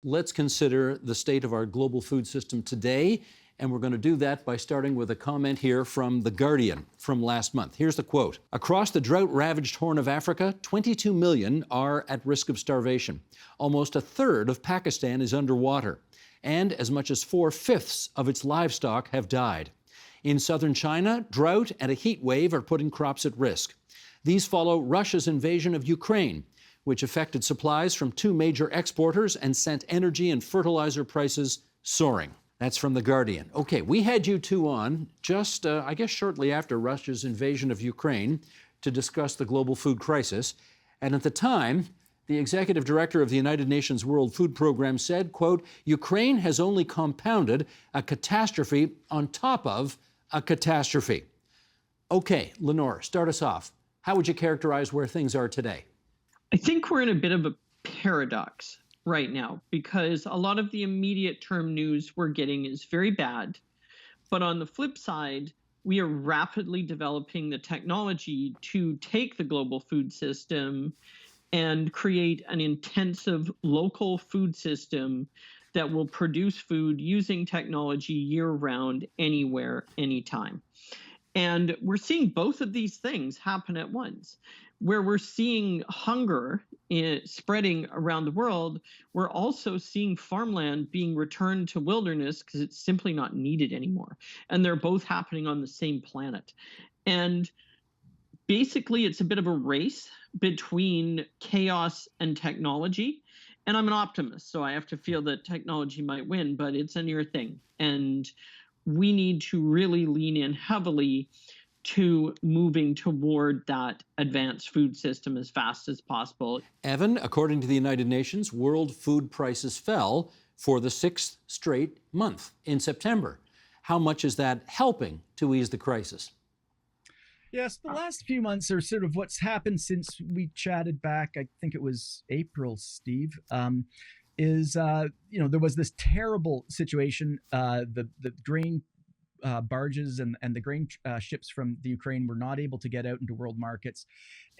let's consider the state of our global food system today. And we're going to do that by starting with a comment here from The Guardian from last month. Here's the quote. Across the drought-ravaged Horn of Africa, 22 million are at risk of starvation. Almost a third of Pakistan is underwater. And as much as 4/5 of its livestock have died. In southern China, drought and a heat wave are putting crops at risk. These follow Russia's invasion of Ukraine, which affected supplies from two major exporters and sent energy and fertilizer prices soaring. That's from The Guardian. Okay, we had you two on just, I guess, shortly after Russia's invasion of Ukraine to discuss the global food crisis. And at the time, the executive director of the United Nations World Food Program said, quote, Ukraine has only compounded a catastrophe on top of a catastrophe. Okay, Lenore, start us off. How would you characterize where things are today? I think we're in a bit of a paradox right now because a lot of the immediate term news we're getting is very bad. But on the flip side, we are rapidly developing the technology to take the global food system and create an intensive local food system that will produce food using technology year-round, anywhere, anytime. And we're seeing both of these things happen at once. Where we're seeing hunger spreading around the world, we're also seeing farmland being returned to wilderness because it's simply not needed anymore. And they're both happening on the same planet. And basically, it's a bit of a race between chaos and technology. And I'm an optimist, so I have to feel that technology might win, but it's a near thing. And we need to really lean in heavily to moving toward that advanced food system as fast as possible. Evan, according to the United Nations, world food prices fell for the 6th straight month in September. How much is that helping to ease the crisis? Yes, the last few months are sort of what's happened since we chatted back, I think it was April, Steve, there was this terrible situation. The grain barges and the grain ships from the Ukraine were not able to get out into world markets.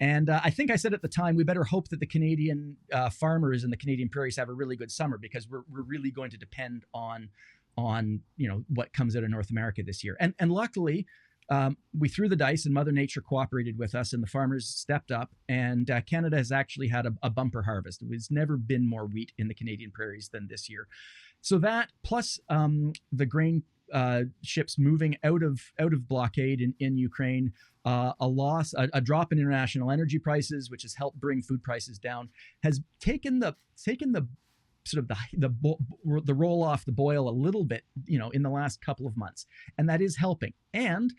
And I think I said at the time, we better hope that the Canadian farmers in the Canadian prairies have a really good summer because we're really going to depend on what comes out of North America this year. And luckily, we threw the dice and Mother Nature cooperated with us and the farmers stepped up and Canada has actually had a bumper harvest. There's never been more wheat in the Canadian prairies than this year. So that plus the grain ships moving out of blockade in Ukraine, a drop in international energy prices, which has helped bring food prices down, has taken the sort of the roll off the boil a little bit, in the last couple of months, and that is helping. And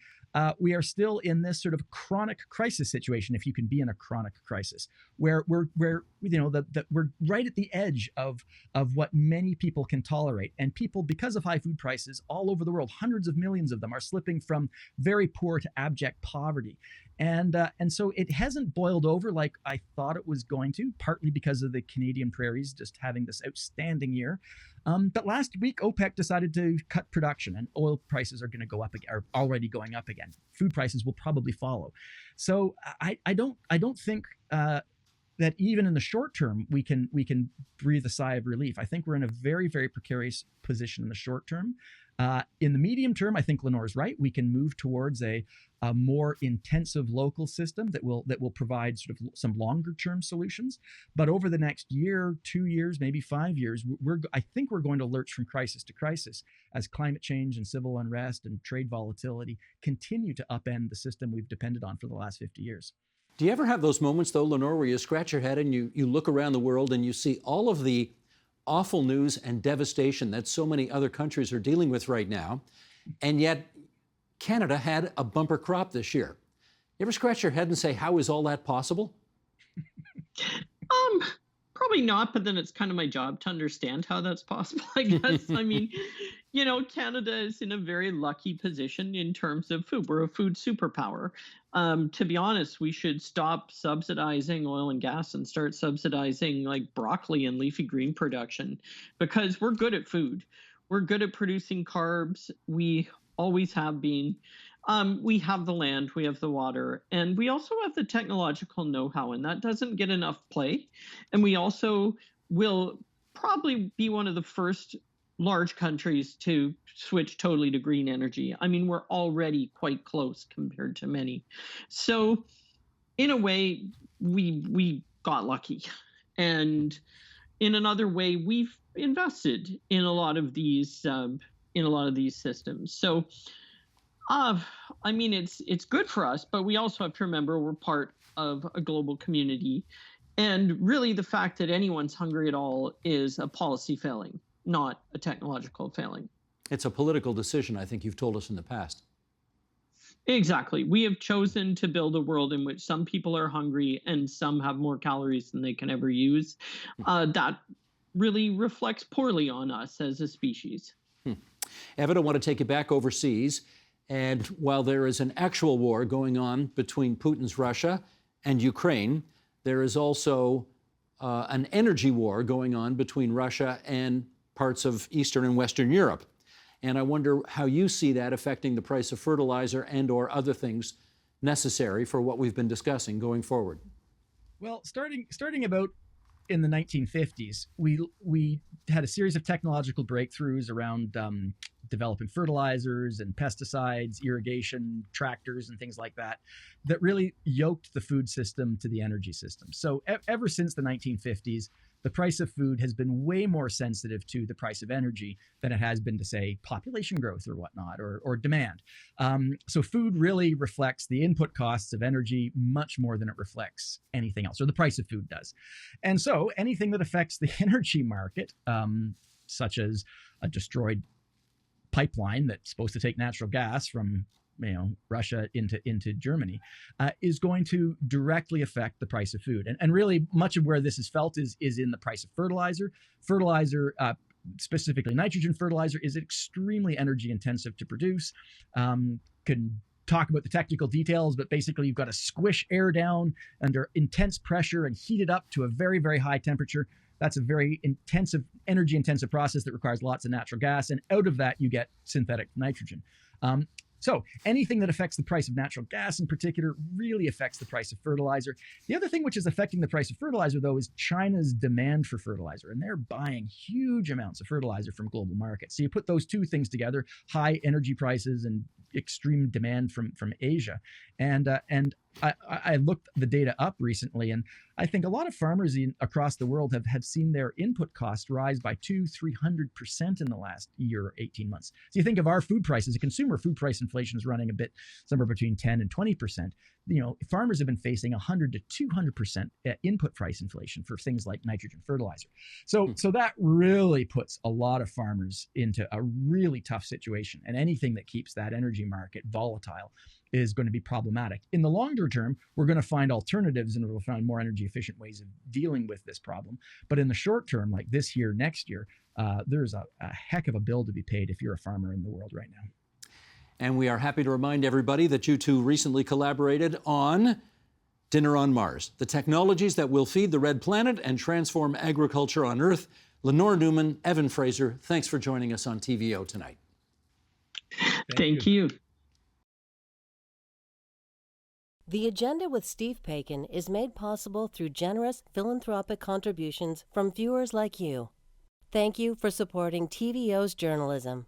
we are still in this sort of chronic crisis situation, if you can be in a chronic crisis, where we're right at the edge of what many people can tolerate. And people, because of high food prices all over the world, hundreds of millions of them are slipping from very poor to abject poverty. And so it hasn't boiled over like I thought it was going to, partly because of the Canadian prairies just having this outstanding year. But last week, OPEC decided to cut production, and oil prices are going to go up again, are already going up again. Food prices will probably follow. So I don't think that even in the short term we can breathe a sigh of relief. I think we're in a very, very precarious position in the short term. In the medium term, I think Lenore is right. We can move towards a more intensive local system that will provide sort of some longer term solutions. But over the next year, 2 years, maybe 5 years, I think we're going to lurch from crisis to crisis as climate change and civil unrest and trade volatility continue to upend the system we've depended on for the last 50 years. Do you ever have those moments, though, Lenore, where you scratch your head and you look around the world and you see all of the awful news and devastation that so many other countries are dealing with right now, and yet Canada had a bumper crop this year? You ever scratch your head and say, how is all that possible? Probably not, but then it's kind of my job to understand how that's possible, I guess. I mean, Canada is in a very lucky position in terms of food. We're a food superpower. To be honest, we should stop subsidizing oil and gas and start subsidizing like broccoli and leafy green production because we're good at food. We're good at producing carbs. We always have been. We have the land, we have the water, and we also have the technological know-how, and that doesn't get enough play. And we also will probably be one of the first large countries to switch totally to green energy. I mean, we're already quite close compared to many. So in a way, we got lucky. And in another way, we've invested in a lot of these systems. So I mean, it's good for us, but we also have to remember we're part of a global community. And really, the fact that anyone's hungry at all is a policy failing, not a technological failing. It's a political decision, I think you've told us in the past. Exactly. We have chosen to build a world in which some people are hungry and some have more calories than they can ever use. That really reflects poorly on us as a species. Evan, I want to take you back overseas. And while there is an actual war going on between Putin's Russia and Ukraine, there is also an energy war going on between Russia and parts of Eastern and Western Europe. And I wonder how you see that affecting the price of fertilizer and or other things necessary for what we've been discussing going forward. Well, starting about in the 1950s, we had a series of technological breakthroughs around developing fertilizers and pesticides, irrigation, tractors, and things like that, that really yoked the food system to the energy system. So ever since the 1950s, the price of food has been way more sensitive to the price of energy than it has been to, say, population growth or whatnot, or demand. So food really reflects the input costs of energy much more than it reflects anything else, or the price of food does. And so anything that affects the energy market, such as a destroyed pipeline that's supposed to take natural gas from Russia into Germany, is going to directly affect the price of food. And really much of where this is felt is in the price of fertilizer. Fertilizer, specifically nitrogen fertilizer, is extremely energy intensive to produce. Can talk about the technical details, but basically you've got to squish air down under intense pressure and heat it up to a very, very high temperature. That's a very intensive, energy intensive process that requires lots of natural gas. And out of that, you get synthetic nitrogen. So anything that affects the price of natural gas in particular really affects the price of fertilizer. The other thing which is affecting the price of fertilizer, though, is China's demand for fertilizer. And they're buying huge amounts of fertilizer from global markets. So you put those two things together, high energy prices and extreme demand from Asia. And I looked the data up recently, and I think a lot of farmers across the world have seen their input costs rise by 200-300% in the last year or 18 months. So you think of our food prices, a consumer food price inflation is running a bit somewhere between 10 and 20%. Farmers have been facing 100 to 200% input price inflation for things like nitrogen fertilizer. So that really puts a lot of farmers into a really tough situation, and anything that keeps that energy market volatile is going to be problematic. In the longer term, we're going to find alternatives, and we'll find more energy efficient ways of dealing with this problem. But in the short term, like this year, next year, there's a heck of a bill to be paid if you're a farmer in the world right now. And we are happy to remind everybody that you two recently collaborated on Dinner on Mars, the technologies that will feed the red planet and transform agriculture on Earth. Lenore Newman, Evan Fraser, thanks for joining us on TVO tonight. Thank you. The Agenda with Steve Paikin is made possible through generous philanthropic contributions from viewers like you. Thank you for supporting TVO's journalism.